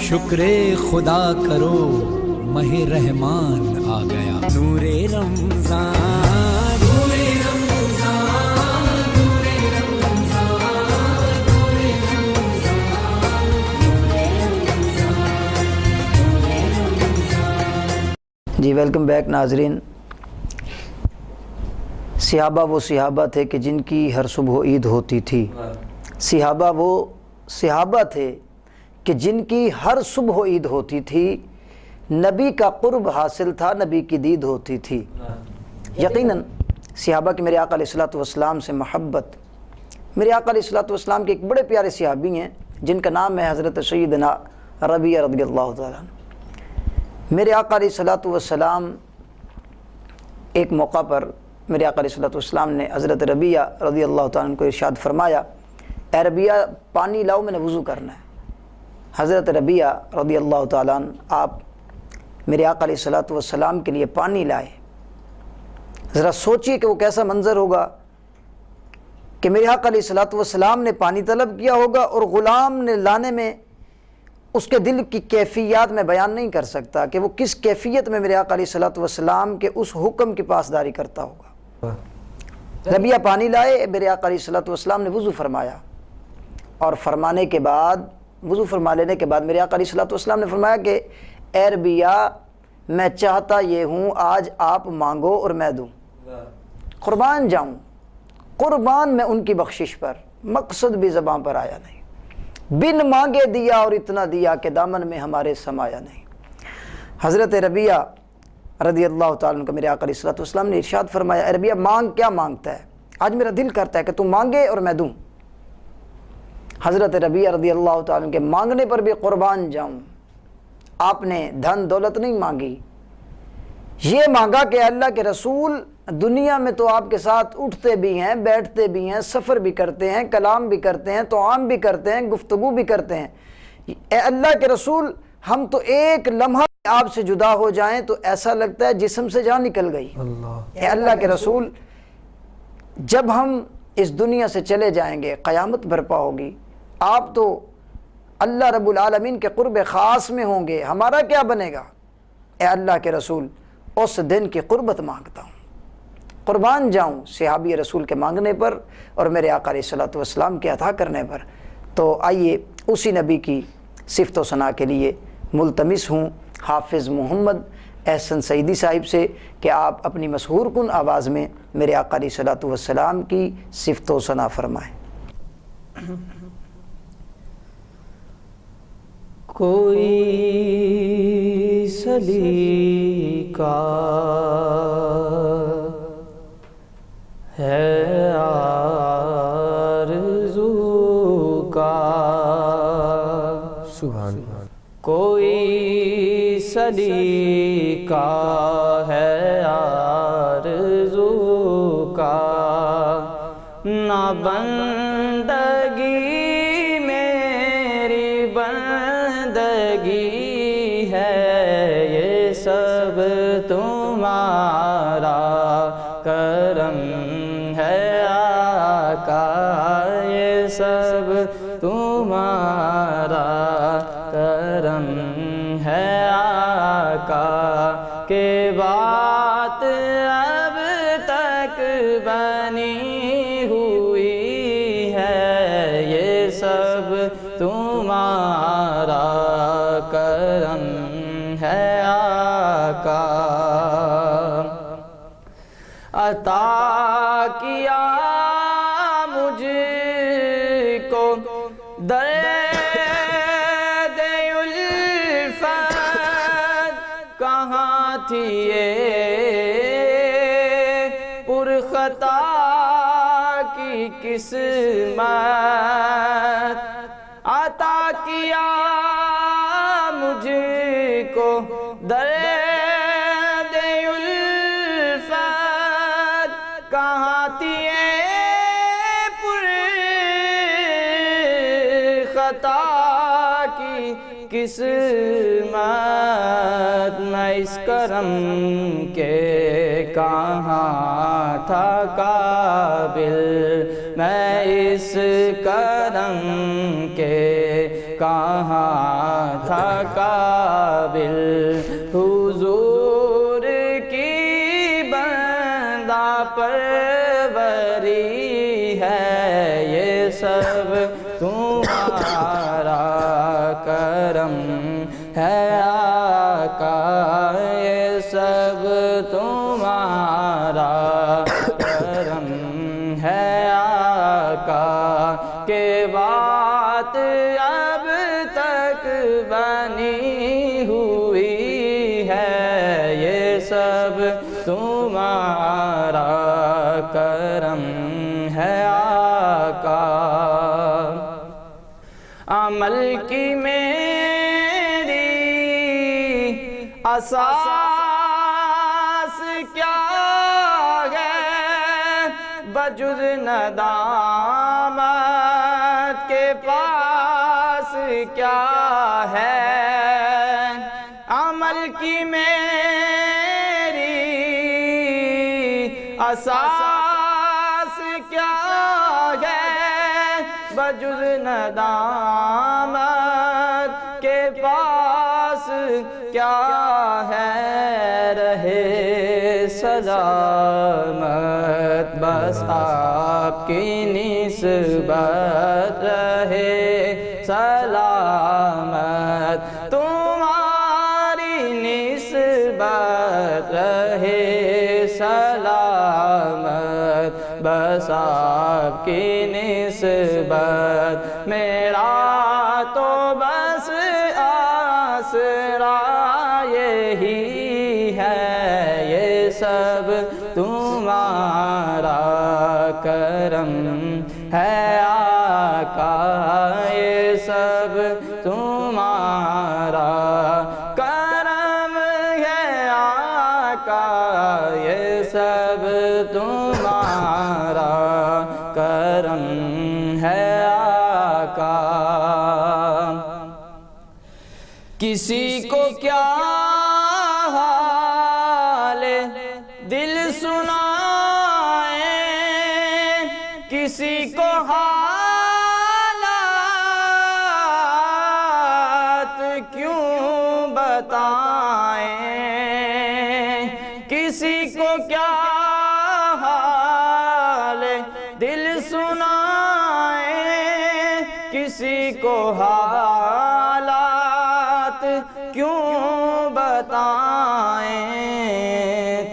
شکر خدا کرو ماہ رحمان آ گیا، نور رمضان، نور رمضان، نور رمضان، نور رمضان۔ جی ویلکم بیک ناظرین۔ صحابہ وہ صحابہ تھے کہ جن کی ہر صبح عید ہوتی تھی۔ صحابہ وہ صحابہ تھے کہ جن کی ہر صبح عید ہوتی تھی، نبی کا قرب حاصل تھا، نبی کی دید ہوتی تھی۔ یقیناً صحابہ کی میرے آقا علیہ الصلوۃ والسلام سے محبت، میرے آقا علیہ الصلوۃ والسلام کے ایک بڑے پیارے صحابی ہیں جن کا نام ہے حضرت سیدنا ربیعہ رضی اللہ تعالیٰ عنہ۔ میرے آقا علیہ الصلوۃ والسلام ایک موقع پر میرے آقا علیہ الصلوۃ والسلام نے حضرت ربیعہ رضی اللہ تعالیٰ عنہ کو ارشاد فرمایا، اے ربیعہ پانی لاؤ، میں نے وضو کرنا ہے۔ حضرت ربیعہ رضی اللہ تعالیٰ عنہ آپ میرے آقا علیہ الصلوۃ والسلام کے لیے پانی لائے۔ ذرا سوچئے کہ وہ کیسا منظر ہوگا کہ میرے آقا علیہ الصلوۃ والسلام نے پانی طلب کیا ہوگا اور غلام نے لانے میں اس کے دل کی کیفیات میں بیان نہیں کر سکتا کہ وہ کس کیفیت میں میرے آقا علیہ الصلوۃ والسلام کے اس حکم کی پاسداری کرتا ہوگا۔ ربیعہ پانی لائے، میرے آقا علیہ الصلوۃ والسلام نے وضو فرمایا، اور فرمانے کے بعد، وضو فرما لینے کے بعد میرے آقا علیہ الصلوۃ والسلام نے فرمایا کہ اے ربیعہ میں چاہتا یہ ہوں آج آپ مانگو اور میں دوں، قربان جاؤں، قربان میں ان کی بخشش پر، مقصد بھی زباں پر آیا نہیں، بن مانگے دیا اور اتنا دیا کہ دامن میں ہمارے سمایا نہیں۔ حضرت ربیعہ رضی اللہ تعالیٰ عنہ کا میرے آقا علیہ الصلوۃ والسلام نے ارشاد فرمایا، اے ربیعہ مانگ، کیا مانگتا ہے؟ آج میرا دل کرتا ہے کہ تم مانگے اور میں دوں۔ حضرت ربیعہ رضی اللہ تعالیٰ عنہ کے مانگنے پر بھی قربان جاؤں، آپ نے دھن دولت نہیں مانگی، یہ مانگا کہ اللہ کے رسول دنیا میں تو آپ کے ساتھ اٹھتے بھی ہیں، بیٹھتے بھی ہیں، سفر بھی کرتے ہیں، کلام بھی کرتے ہیں، طعام بھی کرتے ہیں، گفتگو بھی کرتے ہیں، اے اللہ کے رسول ہم تو ایک لمحہ آپ سے جدا ہو جائیں تو ایسا لگتا ہے جسم سے جان نکل گئی۔ اے اللہ کے رسول جب ہم اس دنیا سے چلے جائیں گے، قیامت برپا ہوگی، آپ تو اللہ رب العالمین کے قرب خاص میں ہوں گے، ہمارا کیا بنے گا؟ اے اللہ کے رسول اس دن کی قربت مانگتا ہوں، قربان جاؤں صحابی رسول کے مانگنے پر اور میرے آقا علیہ الصلوۃ والسلام کے عطا کرنے پر۔ تو آئیے اسی نبی کی صفت و ثنا کے لیے ملتمس ہوں حافظ محمد احسن سعیدی صاحب سے کہ آپ اپنی مسحور کن آواز میں میرے آقا علیہ الصلوۃ والسلام کی صفت و ثنا فرمائیں۔ کوئی سلیقہ ہے آرزو کا، سبحان اللہ، کوئی سلیقہ ہے آرزو کا، نہ بندگی میری بندگی ہے، یہ سب تمہارا کرم ہے آقا، یہ سب تمہارا کرم ہے آقا، کہ بات اب تک بنی ہوئی ہے، یہ سب تمہارا کرم ہے آقا۔ عطا کیا مجھ کو درد الفت، کہاں تھی یہ پرخطا کی قسمت، عطا کیا مجھ کو درد الفت، کہاں تھی یہ پرخطا کی قسمت، میں اس کرم کے کہاں تھا قابل، میں اس کرم کے کہاں تھا قابل حضور کی بندہ پروری ہے، یہ سب تمہارا کرم ہے آقا، یہ سب تمہارا کرم ہے آقا، کہ بات اب تک بنی ہوئی ہے، یہ سب تمہارا کرم ہے آقا۔ عمل کی میری اساس کیا ہے، بجز ندامت کے پاس کیا ہے، عمل کی میری اساس کیا ہے، بجز ندامت کے پاس کیا ہے، رہے سلامت بس آپ کی نسبت، رہے سلامت تمہاری نسبت، رہے سلامت بس آپ کی نسبت، میرا تو بس آسرا یہی ہے، یہ سب تمہارا کرم ہے آقا، یہ سب تمہارا کرم ہے آقا، یہ سب تمہارا کرم ہے آقا۔ کسی کو کیا حال دل سنائیں، کسی کو حالات کیوں بتائیں، کسی کو کیا حال دل سنائیں، کسی کو حالات کیوں بتائیں،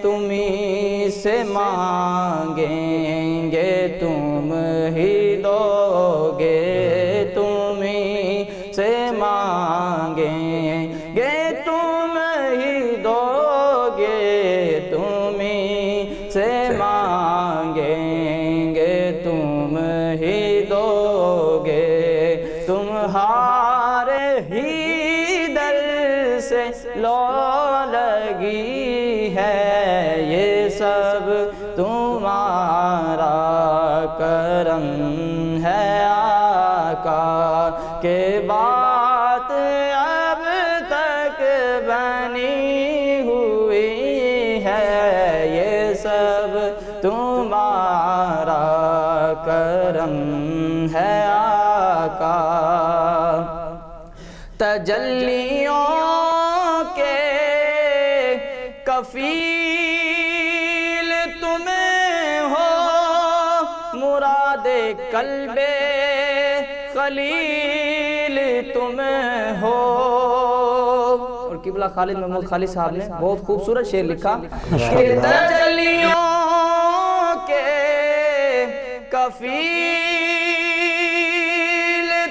تمہیں سے مانگیں گے تم ہی دو گے، تمہیں سے مانگیں گے تم ہی دو گے، تمہیں سے مانگیں گے تم ہی دو گے، تمہارے ہی در سے لو لگی ہے، یہ سب تمہارا کرم ہے آقا، کہ بات اب تک بنی ہوئی ہے، یہ سب تمہارا کرم ہے آقا۔ تجلیوں کے کفیل تمہیں ہو، مراد قلب خلیل تمہیں ہو۔ اور قبلہ خالد محمود خالد صاحب نے بہت خوبصورت شعر لکھا کہ تجلیوں کے کفیل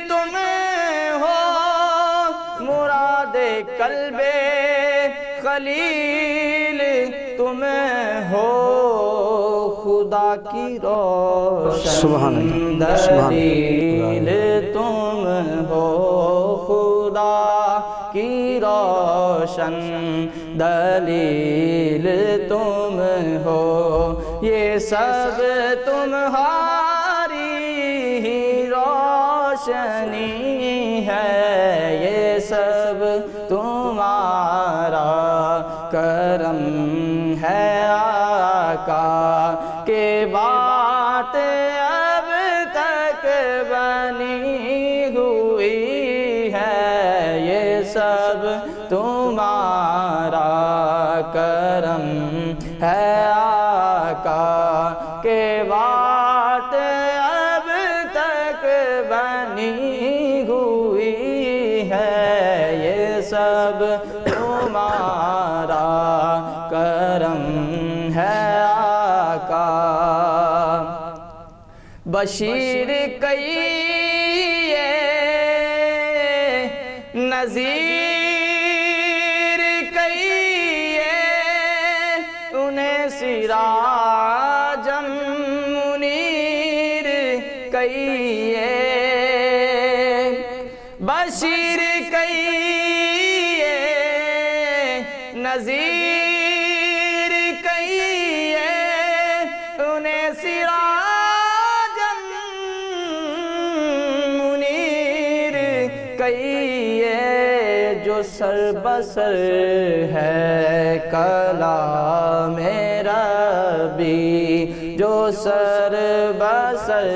تمہیں ہو، مراد قلب خلیل تمہیں ہو، خدا کی روشن دلیل تم ہو، خدا کی روشن دلیل تم ہو، یہ سب تمہاری ہی روشنی ہے، یہ سب تمہارا کرم ہے آقا، کہ بات اب تک بنی ہوئی سب تمہارا کرم ہے آقا کہ بات اب تک بنی ہوئی ہے، یہ سب تمہارا کرم ہے آقا۔ بشیر کئیے نذیر کئیے، انہیں سراجم منیر کئیے، بشیر کئیے نذیر کئیے، انہیں سراجم منیر کئیے، جو سر بسر ہے کلام ربی، جو سر بسر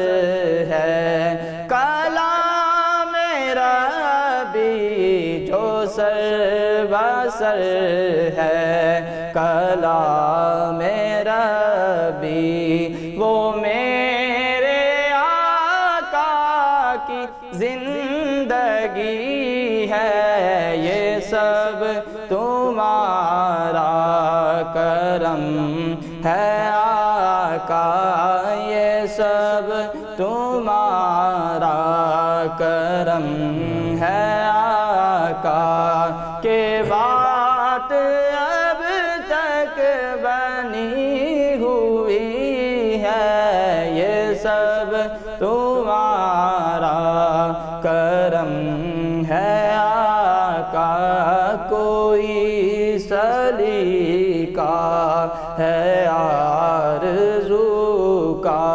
ہے کلام ربی، جو سر بسر ہے کلام ربی، وہ میرے آقا کی زندگی ہے، یہ سب تمہارا کرم ہے آقا، یہ سب تمہارا کرم ہے آقا کہ بات اب تک بنی ہوئی ہے، یہ سب تمہارا کرم ہے آقا۔ کوئی سلیقہ ہے آرزو کا،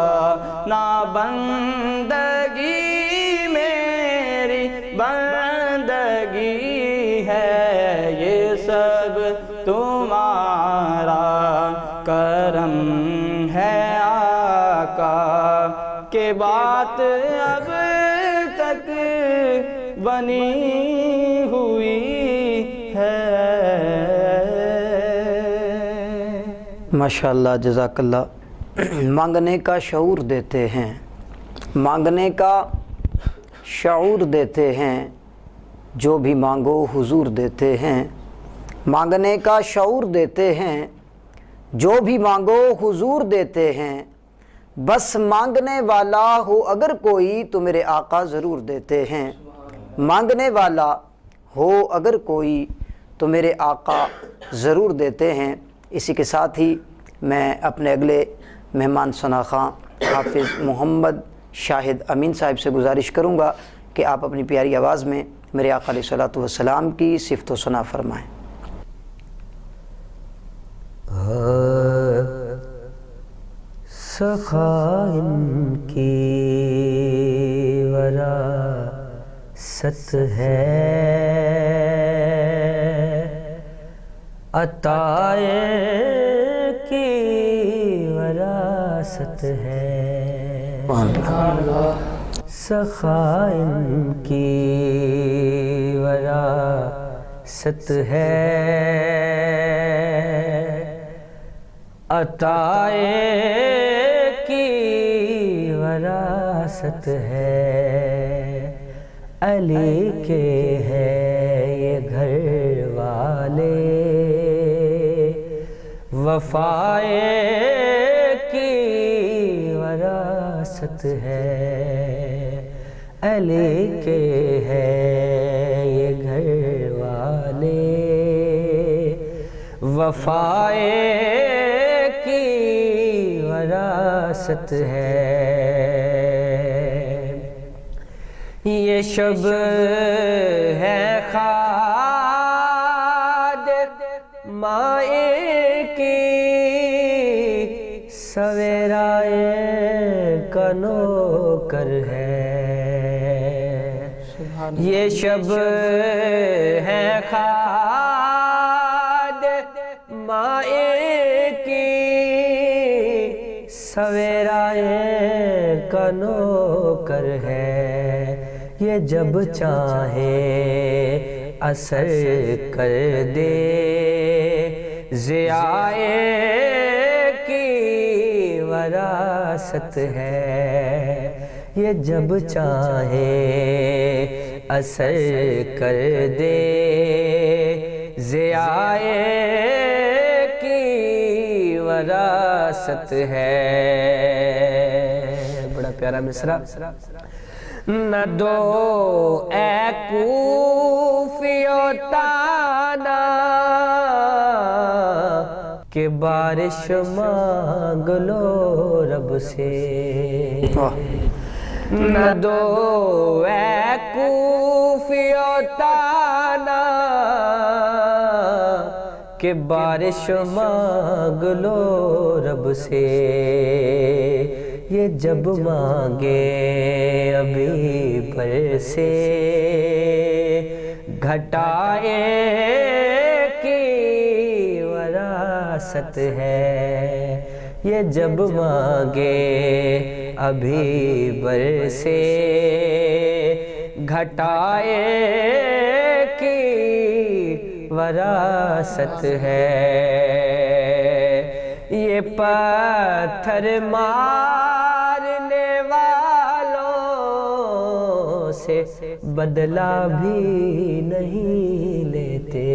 نہ بندگی میری بندگی ہے، یہ سب تمہارا کرم ہے آقا کہ بات اب تک بنی ہوئی ہے۔ ماشاءاللہ، جزاک اللہ۔ مانگنے کا شعور دیتے ہیں، مانگنے کا شعور دیتے ہیں، جو بھی مانگو حضور دیتے ہیں، مانگنے کا شعور دیتے ہیں، جو بھی مانگو حضور دیتے ہیں، بس مانگنے والا ہو اگر کوئی تو میرے آقا ضرور دیتے ہیں، مانگنے والا ہو اگر کوئی تو میرے آقا ضرور دیتے ہیں۔ اسی کے ساتھ ہی میں اپنے اگلے مہمان ثناءخواں حافظ محمد شاہد امین صاحب سے گزارش کروں گا کہ آپ اپنی پیاری آواز میں میرے آقا علیہ الصلوۃ والسلام کی صفت و ثنا فرمائیں۔ سخائن کی وراثت ہے، عطائے کی وراثت ہے، سخائن کی وراثت ہے، عطائے کی وراثت ہے، علی کے ہے یہ گھر والے، وفائے کی وراثت ہے، علی کے ہے یہ گھر والے، وفائے کی وراثت ہے، یہ شب ہے خاد مائے کی، سویرائے کا نوکر ہے، یہ شب ہے خاد مائے کی، سویرائے کا نوکر ہے، یہ جب چاہے اثر کر دے ضیائے کی وراثت ہے یہ جب چاہے اثر کر دے ضیائے کی وراثت ہے بڑا پیارا مصرع نہ دو اے کوفیو تانا کہ بارش مانگ لو رب سے نہ دو اے کوفیو تانا کہ بارش مانگ لو رب سے یہ جب مانگے ابھی پر سے گھٹائے کی وراثت ہے یہ جب مانگے ابھی بر سے گھٹائے کی وراثت ہے یہ پتھر مارنے والوں سے بدلہ بھی نہیں لیتے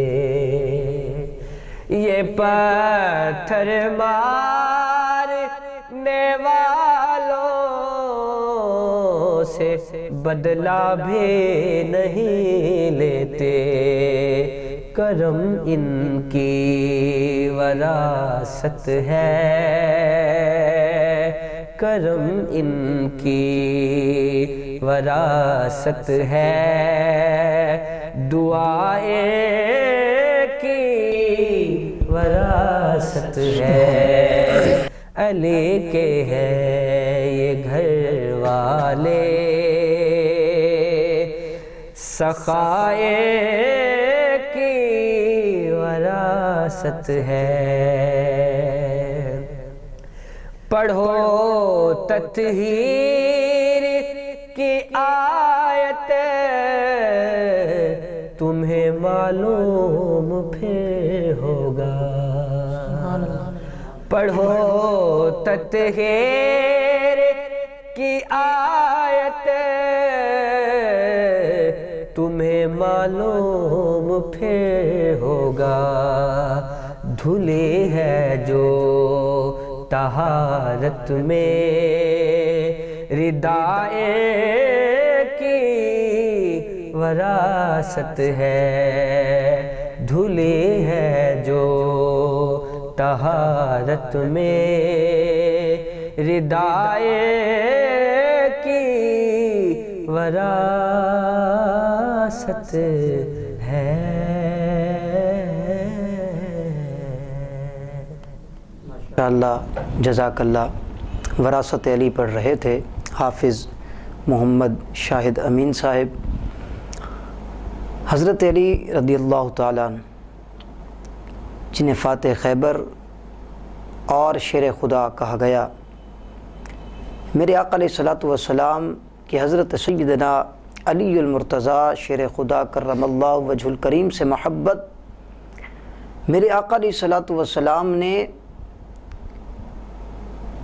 یہ پتھر مارنے والوں سے بدلہ بھی نہیں لیتے کرم ان کی وراثت ہے کرم ان کی وراثت ہے دعائے کی وراثت ہے علی کے ہیں یہ گھر والے سخائے کی وراثت ہے پڑھو تطہیر کی آیت تمہیں معلوم پھر ہوگا پڑھو تطہیر کی آیت تمہیں معلوم پھر ہوگا دھلی ہے جو طہارت میں ردائے کی وراثت ہے دھلی ہے جو طہارت میں ردائے کی وراثت ہے اللہ جزاک اللہ وراثت علی پڑھ رہے تھے حافظ محمد شاہد امین صاحب حضرت علی رضی اللہ تعالیٰ عنہ جنہیں فاتح خیبر اور شیر خدا کہا گیا میرے آقا علیہ الصلوۃ والسلام کہ حضرت سیدنا علی المرتضیٰ شیر خدا کرم اللہ وجہ الکریم سے محبت میرے آقا علیہ الصلوۃ والسلام نے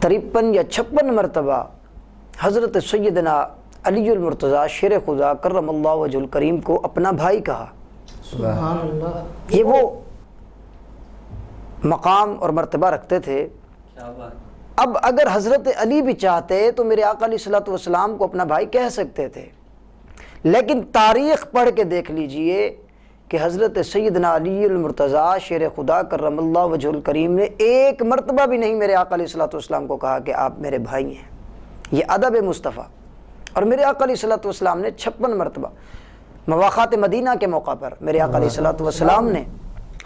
53 یا 56 مرتبہ حضرت سیدنا علی المرتضیٰ شیر خدا کرم اللہ وجہ الکریم کو اپنا بھائی کہا سبحان اللہ یہ وہ مقام اور مرتبہ رکھتے تھے اب اگر حضرت علی بھی چاہتے تو میرے آقا علیہ الصلوۃ والسلام کو اپنا بھائی کہہ سکتے تھے لیکن تاریخ پڑھ کے دیکھ لیجئے کہ حضرت سیدنا علی المرتضیٰ شیر خدا کرم اللہ وجہ الکریم نے ایک مرتبہ بھی نہیں میرے آقا علیہ الصلوۃ والسلام کو کہا کہ آپ میرے بھائی ہیں یہ ادب مصطفیٰ اور میرے آقا علیہ الصلوۃ والسلام نے 56 مرتبہ مواقعات مدینہ کے موقع پر میرے آقا علیہ الصلوۃ والسلام نے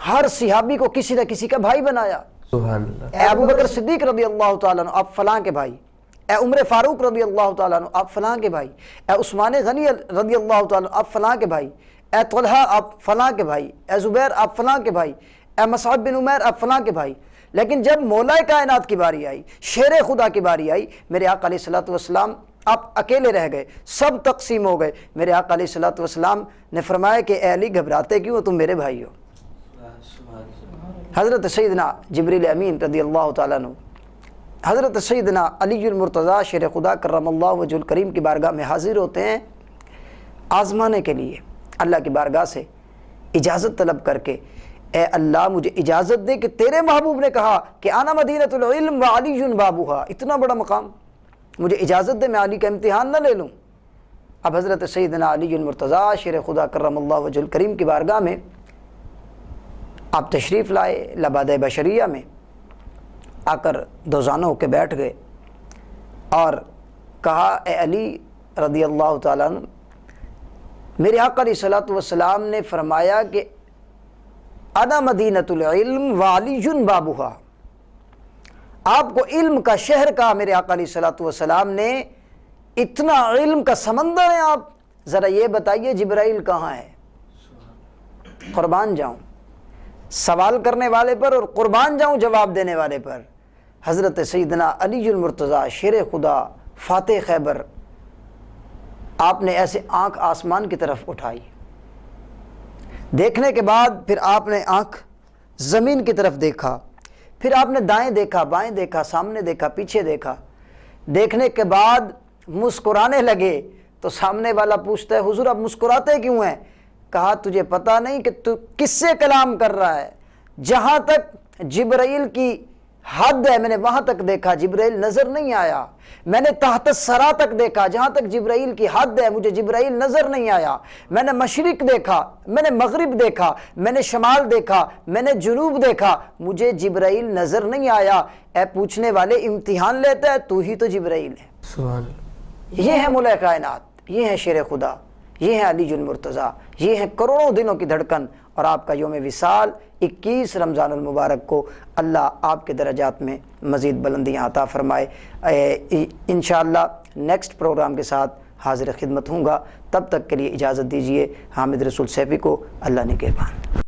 ہر صحابی کو کسی نہ کسی کا بھائی بنایا سبحان اللہ اے ابو بکر صدیق رضی اللہ تعالیٰ عنہ آپ فلاں کے بھائی اے عمر فاروق رضی اللہ تعالیٰ عنہ آپ فلاں کے بھائی اے عثمان غنی رضی اللہ تعالیٰ عنہ آپ فلاں کے بھائی اے طلحہ آپ فلاں کے بھائی اے زبیر آپ فلاں کے بھائی اے مصعب بن عمیر آپ فلاں کے بھائی لیکن جب مولا کائنات کی باری آئی شیر خدا کی باری آئی میرے آقا علیہ الصلوۃ والسلام آپ اکیلے رہ گئے، سب تقسیم ہو گئے۔ میرے آقا علیہ الصلوۃ والسلام نے فرمایا کہ اے علی گھبراتے کیوں ہو، تم میرے بھائی ہو۔ حضرت سیدنا جبریل امین رضی اللہ تعالیٰ عنہ حضرت سیدنا علی المرتضیٰ شیر خدا کرم اللہ وجہ الکریم کی بارگاہ میں حاضر ہوتے ہیں، آزمانے کے لیے اللہ کی بارگاہ سے اجازت طلب کر کے، اے اللہ مجھے اجازت دے کہ تیرے محبوب نے کہا کہ انا مدینۃ العلم وعلی بابھا، اتنا بڑا مقام، مجھے اجازت دے میں علی کا امتحان نہ لے لوں۔ اب حضرت سیدنا علی المرتضیٰ شیر خدا کرم اللہ وجہ الکریم کی بارگاہ میں آپ تشریف لائے، لبادہ بشریہ میں آ کر دوزانہ ہو کے بیٹھ گئے اور کہا اے علی رضی اللہ تعالیٰ عنہ، میرے آقا علیہ الصلوۃ والسلام نے فرمایا کہ انا مدینۃ العلم وعلی بابھا، آپ کو علم کا شہر کہا میرے آقا علیہ الصلوۃ والسلام نے، اتنا علم کا سمندر ہے آپ، ذرا یہ بتائیے جبرائیل کہاں ہے؟ قربان جاؤں سوال کرنے والے پر اور قربان جاؤں جواب دینے والے پر۔ حضرت سیدنا علی المرتضیٰ شیر خدا فاتح خیبر، آپ نے ایسے آنکھ آسمان کی طرف اٹھائی، دیکھنے کے بعد پھر آپ نے آنکھ زمین کی طرف دیکھا، پھر آپ نے دائیں دیکھا، بائیں دیکھا، سامنے دیکھا، پیچھے دیکھا، دیکھنے کے بعد مسکرانے لگے تو سامنے والا پوچھتا ہے حضور آپ مسکراتے کیوں ہیں؟ کہا تجھے پتہ نہیں کہ تو کس سے کلام کر رہا ہے؟ جہاں تک جبرائیل کی حد ہے میں نے وہاں تک دیکھا، جبرائیل نظر نہیں آیا۔ میں نے تحت الثری تک دیکھا، جہاں تک جبرائیل کی حد ہے مجھے جبرائیل نظر نہیں آیا۔ میں نے مشرق دیکھا، میں نے مغرب دیکھا، میں نے شمال دیکھا، میں نے جنوب دیکھا، مجھے جبرائیل نظر نہیں آیا۔ اے پوچھنے والے امتحان لیتا ہے، تو ہی تو جبرائیل ہے۔ سبحان یہ ہے مولا کائنات، یہ ہے شیر خدا، یہ ہے علی المرتضیٰ، یہ ہے کروڑوں دنوں کی دھڑکن۔ اور آپ کا یوم وصال 21 رمضان المبارک کو اللہ آپ کے درجات میں مزید بلندیاں عطا فرمائے۔ انشاءاللہ نیکسٹ پروگرام کے ساتھ حاضر خدمت ہوں گا، تب تک کے لیے اجازت دیجیے۔ حامد رسول سیفی کو اللہ نگہبان۔